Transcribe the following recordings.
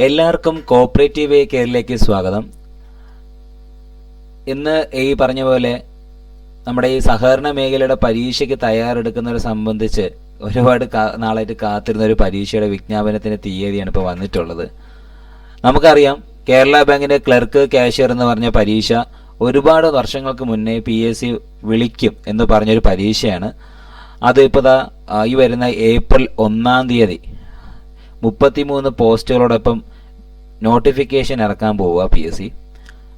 എല്ലാവർക്കും കോപ്പറേറ്റീവ് കെയറിലേക്ക് സ്വാഗതം. ഇന്ന് ഈ പറഞ്ഞ പോലെ നമ്മുടെ ഈ സഹകരണ മേഖലയുടെ പരീക്ഷയ്ക്ക് തയ്യാറെടുക്കുന്നവരെ സംബന്ധിച്ച് ഒരുപാട് നാളായിട്ട് കാത്തിരുന്ന ഒരു പരീക്ഷയുടെ വിജ്ഞാപനത്തിന് തീയതിയാണ് ഇപ്പോൾ വന്നിട്ടുള്ളത്. നമുക്കറിയാം, കേരള ബാങ്കിൻ്റെ ക്ലർക്ക് കാഷ്യർ എന്ന് പറഞ്ഞ പരീക്ഷ ഒരുപാട് വർഷങ്ങൾക്ക് മുന്നേ PSC വിളിക്കും എന്ന് പറഞ്ഞൊരു പരീക്ഷയാണ്. അത് ഇപ്പോൾ ഈ വരുന്ന ഏപ്രിൽ 1-ാം തീയതി 33 പോസ്റ്റുകളോടൊപ്പം നോട്ടിഫിക്കേഷൻ ഇറക്കാൻ പോവുക PSC.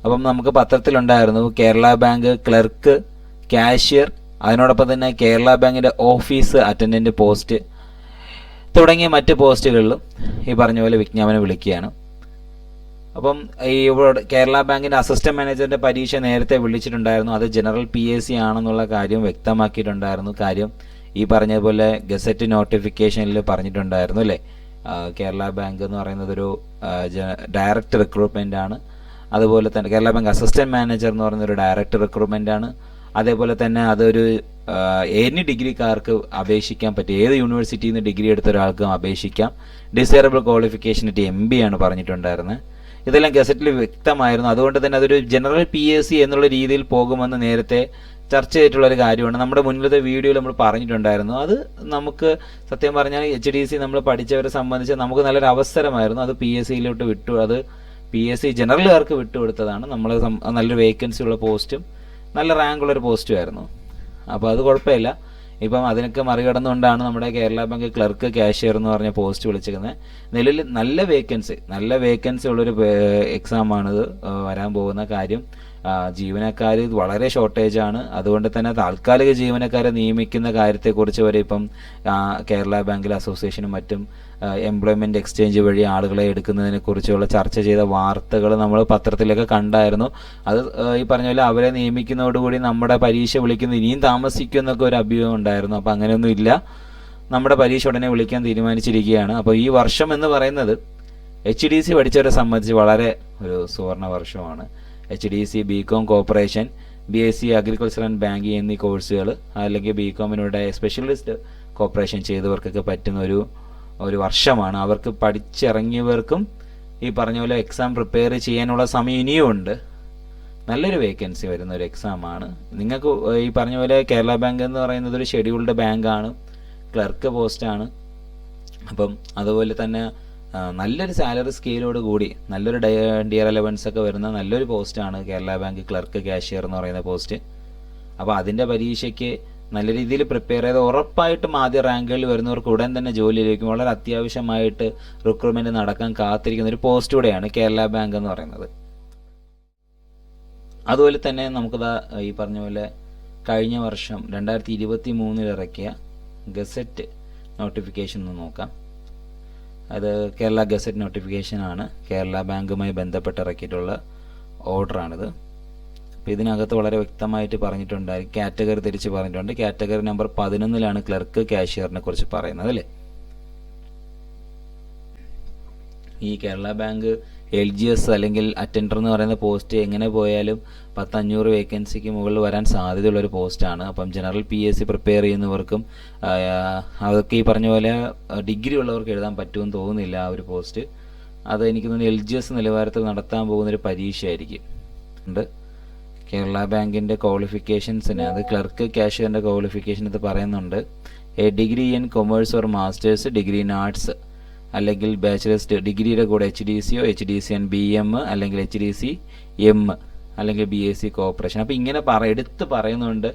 അപ്പം നമുക്ക് പത്രത്തിലുണ്ടായിരുന്നു കേരള ബാങ്ക് ക്ലർക്ക് കാഷ്യർ, അതിനോടൊപ്പം തന്നെ കേരള ബാങ്കിൻ്റെ ഓഫീസ് അറ്റൻഡൻറ്റ് പോസ്റ്റ് തുടങ്ങിയ മറ്റ് പോസ്റ്റുകളിലും ഈ പറഞ്ഞ പോലെ വിജ്ഞാപനം വിളിക്കുകയാണ്. അപ്പം ഈ കേരള ബാങ്കിൻ്റെ അസിസ്റ്റന്റ് മാനേജറിൻ്റെ പരീക്ഷ നേരത്തെ വിളിച്ചിട്ടുണ്ടായിരുന്നു. അത് ജനറൽ PSC ആണെന്നുള്ള കാര്യം വ്യക്തമാക്കിയിട്ടുണ്ടായിരുന്നു. കാര്യം ഈ പറഞ്ഞതുപോലെ ഗസറ്റ് നോട്ടിഫിക്കേഷനിൽ പറഞ്ഞിട്ടുണ്ടായിരുന്നു അല്ലേ, കേരള ബാങ്ക് എന്ന് പറയുന്നത് ഒരു ഡയറക്റ്റ് റിക്രൂട്ട്മെൻ്റ് ആണ്. അതുപോലെ തന്നെ കേരള ബാങ്ക് അസിസ്റ്റന്റ് മാനേജർ എന്ന് പറയുന്നൊരു ഡയറക്റ്റ് റിക്രൂട്ട്മെൻ്റ് ആണ്. അതേപോലെ തന്നെ അതൊരു എനി ഡിഗ്രിക്കാർക്ക് അപേക്ഷിക്കാൻ പറ്റും, ഏത് യൂണിവേഴ്സിറ്റിയിൽ നിന്ന് ഡിഗ്രി എടുത്ത ഒരാൾക്കും അപേക്ഷിക്കാം. ഡിസൈറബിൾ ക്വാളിഫിക്കേഷൻ MB ആണ് പറഞ്ഞിട്ടുണ്ടായിരുന്നത്. ഇതെല്ലാം ഗസറ്റിൽ വ്യക്തമായിരുന്നു. അതുകൊണ്ട് തന്നെ അതൊരു ജനറൽ PSC എന്നുള്ള രീതിയിൽ പോകുമെന്ന് നേരത്തെ ചർച്ച ചെയ്തിട്ടുള്ളൊരു കാര്യമാണ്. നമ്മുടെ മുന്നിലത്തെ വീഡിയോയിൽ നമ്മൾ പറഞ്ഞിട്ടുണ്ടായിരുന്നു. അത് നമുക്ക് സത്യം പറഞ്ഞാൽ HDC നമ്മൾ പഠിച്ചവരെ സംബന്ധിച്ച് നമുക്ക് നല്ലൊരു അവസരമായിരുന്നു. അത് PSCയിലോട്ട് വിട്ടു, അത് PSC ജനറലുകാർക്ക് വിട്ടുകൊടുത്തതാണ്. നമ്മൾ നല്ലൊരു വേക്കൻസി ഉള്ള പോസ്റ്റും നല്ല റാങ്കുള്ളൊരു പോസ്റ്റും ആയിരുന്നു. അപ്പോൾ അത് കുഴപ്പമില്ല. ഇപ്പം അതിനൊക്കെ മറികടന്നുകൊണ്ടാണ് നമ്മുടെ കേരള ബാങ്ക് ക്ലർക്ക് കാഷ്യർ എന്ന് പറഞ്ഞ പോസ്റ്റ് വിളിച്ചിരിക്കുന്നത്. നിലവിൽ നല്ല വേക്കൻസി ഉള്ളൊരു എക്സാമാണിത് വരാൻ പോകുന്ന. കാര്യം ജീവനക്കാർ വളരെ ഷോർട്ടേജാണ്. അതുകൊണ്ട് തന്നെ താൽക്കാലിക ജീവനക്കാരെ നിയമിക്കുന്ന കാര്യത്തെക്കുറിച്ച് വരെ ഇപ്പം കേരള ബാങ്കിലെ അസോസിയേഷനും മറ്റും എംപ്ലോയ്മെൻറ്റ് എക്സ്ചേഞ്ച് വഴി ആളുകളെ എടുക്കുന്നതിനെക്കുറിച്ചുള്ള ചർച്ച ചെയ്ത വാർത്തകൾ നമ്മൾ പത്രത്തിലൊക്കെ കണ്ടായിരുന്നു. അത് ഈ പറഞ്ഞ പോലെ അവരെ നിയമിക്കുന്നതോടുകൂടി നമ്മുടെ പരീക്ഷ വിളിക്കുന്നത് ഇനിയും താമസിക്കുമെന്നൊക്കെ ഒരു അഭ്യൂഹം ഉണ്ടായിരുന്നു. അപ്പോൾ അങ്ങനെയൊന്നും ഇല്ല, നമ്മുടെ പരീക്ഷ ഉടനെ വിളിക്കാൻ തീരുമാനിച്ചിരിക്കുകയാണ്. അപ്പോൾ ഈ വർഷം എന്ന് പറയുന്നത് HDC പഠിച്ചവരെ സംബന്ധിച്ച് വളരെ ഒരു സുവർണ വർഷമാണ്. HDC BCom corporation, BSc agriculture and banking എന്നീ കോഴ്സുകൾ, അല്ലെങ്കിൽ BComനോടെ സ്പെഷ്യലിസ്റ്റ് കോർപ്പറേഷൻ ചെയ്തവർക്കൊക്കെ പറ്റുന്ന ഒരു വർഷമാണ്. അവർക്ക് പഠിച്ചിറങ്ങിയവർക്കും ഈ പറഞ്ഞ പോലെ എക്സാം പ്രിപ്പയർ ചെയ്യാനുള്ള സമയം ഇനിയും ഉണ്ട്. നല്ലൊരു വേക്കൻസി വരുന്ന ഒരു എക്സാമാണ്. നിങ്ങൾക്ക് ഈ പറഞ്ഞ പോലെ കേരള ബാങ്ക് എന്ന് പറയുന്നത് ഒരു ഷെഡ്യൂൾഡ് ബാങ്കാണ്, ക്ലർക്ക് പോസ്റ്റാണ്. അപ്പം അതുപോലെ തന്നെ നല്ലൊരു സാലറി സ്കെയിലോട് കൂടി നല്ലൊരു ഡിയർ അലവൻസ് ഒക്കെ വരുന്ന നല്ലൊരു പോസ്റ്റാണ് കേരള ബാങ്ക് ക്ലർക്ക് കാഷ്യർ എന്ന് പറയുന്ന പോസ്റ്റ്. അപ്പോൾ അതിൻ്റെ പരീക്ഷയ്ക്ക് നല്ല രീതിയിൽ പ്രിപ്പയർ ചെയ്ത് ഉറപ്പായിട്ടും ആദ്യ റാങ്കുകളിൽ വരുന്നവർക്ക് ഉടൻ തന്നെ ജോലി ലഭിക്കും. വളരെ അത്യാവശ്യമായിട്ട് റിക്രൂട്ട്മെൻറ്റ് നടക്കാൻ കാത്തിരിക്കുന്ന ഒരു പോസ്റ്റ് കൂടെയാണ് കേരള ബാങ്ക് എന്ന് പറയുന്നത്. അതുപോലെ തന്നെ നമുക്കത് ഈ പറഞ്ഞ പോലെ കഴിഞ്ഞ വർഷം 2023 ഇറക്കിയ ഗസറ്റ് നോട്ടിഫിക്കേഷൻ ഒന്ന് നോക്കാം. അത് കേരള ഗസറ്റ് നോട്ടിഫിക്കേഷനാണ്. കേരള ബാങ്കുമായി ബന്ധപ്പെട്ട് ഇറക്കിയിട്ടുള്ള ഓർഡറാണിത്. അപ്പോൾ ഇതിനകത്ത് വളരെ വ്യക്തമായിട്ട് പറഞ്ഞിട്ടുണ്ട്, കാറ്റഗറി തിരിച്ച് പറഞ്ഞിട്ടുണ്ട്. കാറ്റഗറി നമ്പർ 11 ക്ലർക്ക് കാഷ്യറിനെ കുറിച്ച് പറയുന്നത് അല്ലേ. ഈ കേരള ബാങ്ക് LGS അല്ലെങ്കിൽ അറ്റൻഡർ എന്ന് പറയുന്ന പോസ്റ്റ് എങ്ങനെ പോയാലും 10-500 വേക്കൻസിക്ക് മുകളിൽ വരാൻ സാധ്യതയുള്ളൊരു പോസ്റ്റാണ്. അപ്പം ജനറൽ PSC പ്രിപ്പയർ ചെയ്യുന്നവർക്കും അതൊക്കെ ഈ പറഞ്ഞ പോലെ ഡിഗ്രി ഉള്ളവർക്ക് എഴുതാൻ പറ്റുമെന്ന് തോന്നുന്നില്ല ആ ഒരു പോസ്റ്റ്. അത് എനിക്ക് തോന്നുന്നു LGS നിലവാരത്തിൽ നടത്താൻ പോകുന്നൊരു പരീക്ഷയായിരിക്കും. കേരള ബാങ്കിൻ്റെ ക്വാളിഫിക്കേഷൻസിന്, അത് ക്ലർക്ക് കാഷ്യറിൻ്റെ ക്വാളിഫിക്കേഷൻ ഇത് പറയുന്നുണ്ട്. A degree in commerce or masters, degree in arts അല്ലെങ്കിൽ ബാച്ചിലേഴ്സ് ഡിഗ്രിയുടെ കൂടെ HDCയോ HDC ആൻഡ് BM അല്ലെങ്കിൽ HDC-M അല്ലെങ്കിൽ BSc കോർപ്പറേഷൻ. അപ്പോൾ ഇങ്ങനെ എടുത്ത് പറയുന്നുണ്ട്.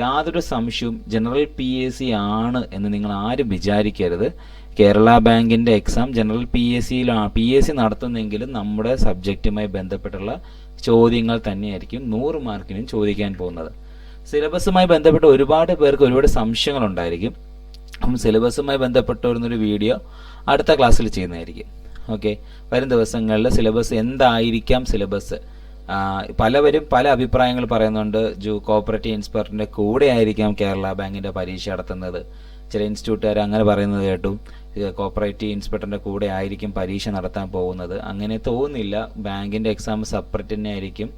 യാതൊരു സംശയവും ജനറൽ PSC ആണ് എന്ന് നിങ്ങൾ ആരും വിചാരിക്കരുത്. കേരള ബാങ്കിൻ്റെ എക്സാം ജനറൽ PSC നടത്തുന്നെങ്കിലും നമ്മുടെ സബ്ജക്റ്റുമായി ബന്ധപ്പെട്ടുള്ള ചോദ്യങ്ങൾ തന്നെയായിരിക്കും 100 മാർക്കിനും ചോദിക്കാൻ പോകുന്നത്. സിലബസുമായി ബന്ധപ്പെട്ട് ഒരുപാട് പേർക്ക് ഒരുപാട് സംശയങ്ങളുണ്ടായിരിക്കും. അപ്പം സിലബസുമായി ബന്ധപ്പെട്ട് വരുന്നൊരു വീഡിയോ അടുത്ത ക്ലാസ്സിൽ ചെയ്യുന്നതായിരിക്കും. ഓക്കെ, വരും ദിവസങ്ങളിൽ സിലബസ് എന്തായിരിക്കാം പലവരും പല അഭിപ്രായങ്ങൾ പറയുന്നുണ്ട്. കോപ്പറേറ്റീവ് ഇൻസ്പെക്ടറിൻ്റെ കൂടെ ആയിരിക്കാം കേരള ബാങ്കിൻ്റെ പരീക്ഷ നടത്തുന്നത്. ചില ഇൻസ്റ്റിറ്റ്യൂട്ടുകാർ അങ്ങനെ പറയുന്നത് കേട്ടു. കോപ്പറേറ്റീവ് ഇൻസ്പെക്ടറിൻ്റെ കൂടെ ആയിരിക്കും പരീക്ഷ നടത്താൻ പോകുന്നത്. അങ്ങനെ തോന്നുന്നില്ല. ബാങ്കിൻ്റെ എക്സാം സെപ്പറേറ്റ് തന്നെ ആയിരിക്കും.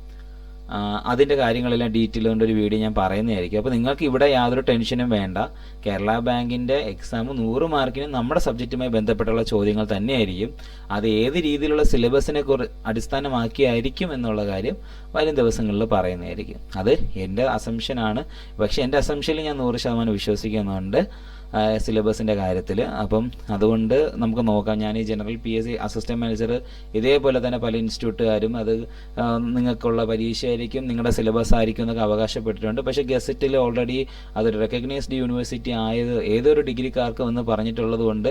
അതിൻ്റെ കാര്യങ്ങളെല്ലാം ഡീറ്റെയിൽ കൊണ്ടൊരു വീഡിയോ ഞാൻ പറയുന്നതായിരിക്കും. അപ്പോൾ നിങ്ങൾക്ക് ഇവിടെ യാതൊരു ടെൻഷനും വേണ്ട. കേരള ബാങ്കിൻ്റെ എക്സാം 100 മാർക്കിന് നമ്മുടെ സബ്ജക്റ്റുമായി ബന്ധപ്പെട്ടുള്ള ചോദ്യങ്ങൾ തന്നെയായിരിക്കും. അത് ഏത് രീതിയിലുള്ള സിലബസിനെ അടിസ്ഥാനമാക്കിയായിരിക്കും എന്നുള്ള കാര്യം വരും ദിവസങ്ങളിൽ പറയുന്നതായിരിക്കും. അത് എൻ്റെ അസംഷനാണ്. പക്ഷേ എൻ്റെ അസംഷനിൽ ഞാൻ 100% വിശ്വസിക്കുന്നുണ്ട് സിലബസിൻ്റെ കാര്യത്തിൽ. അപ്പം അതുകൊണ്ട് നമുക്ക് നോക്കാം. ഞാൻ ഈ ജനറൽ PSC അസിസ്റ്റൻറ്റ് മാനേജർ ഇതേപോലെ തന്നെ പല ഇൻസ്റ്റിറ്റ്യൂട്ടുകാരും അത് നിങ്ങൾക്കുള്ള പരീക്ഷയായിരിക്കും, നിങ്ങളുടെ സിലബസ് ആയിരിക്കും എന്നൊക്കെ അവകാശപ്പെട്ടിട്ടുണ്ട്. പക്ഷേ ഗസറ്റിൽ ഓൾറെഡി അതൊരു റെക്കഗ്നൈസ്ഡ് യൂണിവേഴ്സിറ്റി ആയത് ഏതൊരു ഡിഗ്രിക്കാർക്കും എന്ന് പറഞ്ഞിട്ടുള്ളത് കൊണ്ട്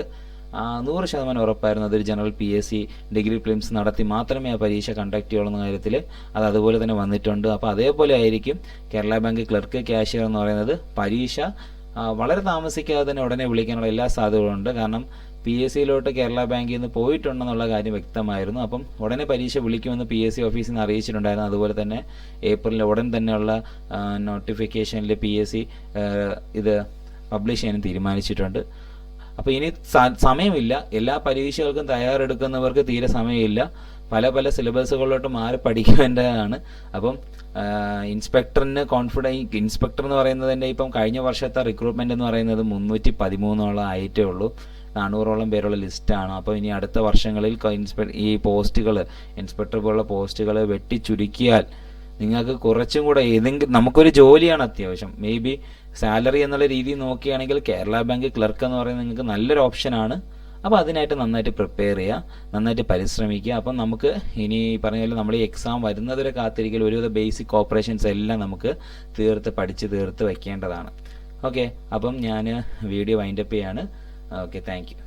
100% ഉറപ്പായിരുന്നു അതൊരു ജനറൽ PSC ഡിഗ്രി പ്രിലിംസ് നടത്തി മാത്രമേ ആ പരീക്ഷ കണ്ടക്ട് ചെയ്യുള്ളൂ എന്ന കാര്യത്തിൽ അത് അതുപോലെ തന്നെ വന്നിട്ടുണ്ട്. അപ്പോൾ അതേപോലെ ആയിരിക്കും കേരള ബാങ്ക് ക്ലർക്ക് ക്യാഷ്യർ എന്ന് പറയുന്നത്. പരീക്ഷ വളരെ താമസിക്കാതെ തന്നെ ഉടനെ വിളിക്കാനുള്ള എല്ലാ സാധ്യതകളുണ്ട്. കാരണം PSCയിലോട്ട് കേരള ബാങ്കിൽ നിന്ന് പോയിട്ടുണ്ടെന്നുള്ള കാര്യം വ്യക്തമായിരുന്നു. അപ്പം ഉടനെ പരീക്ഷ വിളിക്കുമെന്ന് PSC ഓഫീസിൽ നിന്ന് അറിയിച്ചിട്ടുണ്ടായിരുന്നു. അതുപോലെ തന്നെ ഏപ്രിലിൽ ഉടൻ തന്നെയുള്ള നോട്ടിഫിക്കേഷനിൽ PSC ഇത് പബ്ലിഷ് ചെയ്യാനും തീരുമാനിച്ചിട്ടുണ്ട്. അപ്പോൾ ഇനി സമയമില്ല. എല്ലാ പരീക്ഷകൾക്കും തയ്യാറെടുക്കുന്നവർക്ക് തീരെ സമയമില്ല. പല പല സിലബസുകളിലോട്ട് മാറി പഠിക്കേണ്ടതാണ്. അപ്പം ഇൻസ്പെക്ടറിന് ഇൻസ്പെക്ടർ എന്ന് പറയുന്നത് തന്നെ ഇപ്പം കഴിഞ്ഞ വർഷത്തെ റിക്രൂട്ട്മെൻറ്റ് എന്ന് പറയുന്നത് 313 ആയിട്ടേ ഉള്ളൂ. 400 പേരുള്ള ലിസ്റ്റാണ്. അപ്പോൾ ഇനി അടുത്ത വർഷങ്ങളിൽ ഈ പോസ്റ്റുകൾ ഇൻസ്പെക്ടർ പോലുള്ള പോസ്റ്റുകൾ വെട്ടിച്ചുരുക്കിയാൽ നിങ്ങൾക്ക് കുറച്ചും കൂടെ നമുക്കൊരു ജോലിയാണ് അത്യാവശ്യം. മേ ബി സാലറി എന്നുള്ള രീതിയിൽ നോക്കുകയാണെങ്കിൽ കേരള ബാങ്ക് ക്ലർക്ക് എന്ന് പറയുന്നത് നിങ്ങൾക്ക് നല്ലൊരു ഓപ്ഷനാണ്. അപ്പോൾ അതിനായിട്ട് നന്നായിട്ട് പ്രിപ്പയർ ചെയ്യുക, നന്നായിട്ട് പരിശ്രമിക്കുക. അപ്പം നമുക്ക് ഇനി പറഞ്ഞ പോലെ നമ്മൾ ഈ എക്സാം വരുന്നതുവരെ കാത്തിരിക്കൽ ഒരുവിധ ബേസിക് ഓപ്പറേഷൻസ് എല്ലാം നമുക്ക് പഠിച്ച് തീർത്ത് വയ്ക്കേണ്ടതാണ്. ഓക്കെ, അപ്പം ഞാൻ വീഡിയോ വൈൻഡപ്പ് ചെയ്യാണ്. Okay, thank you.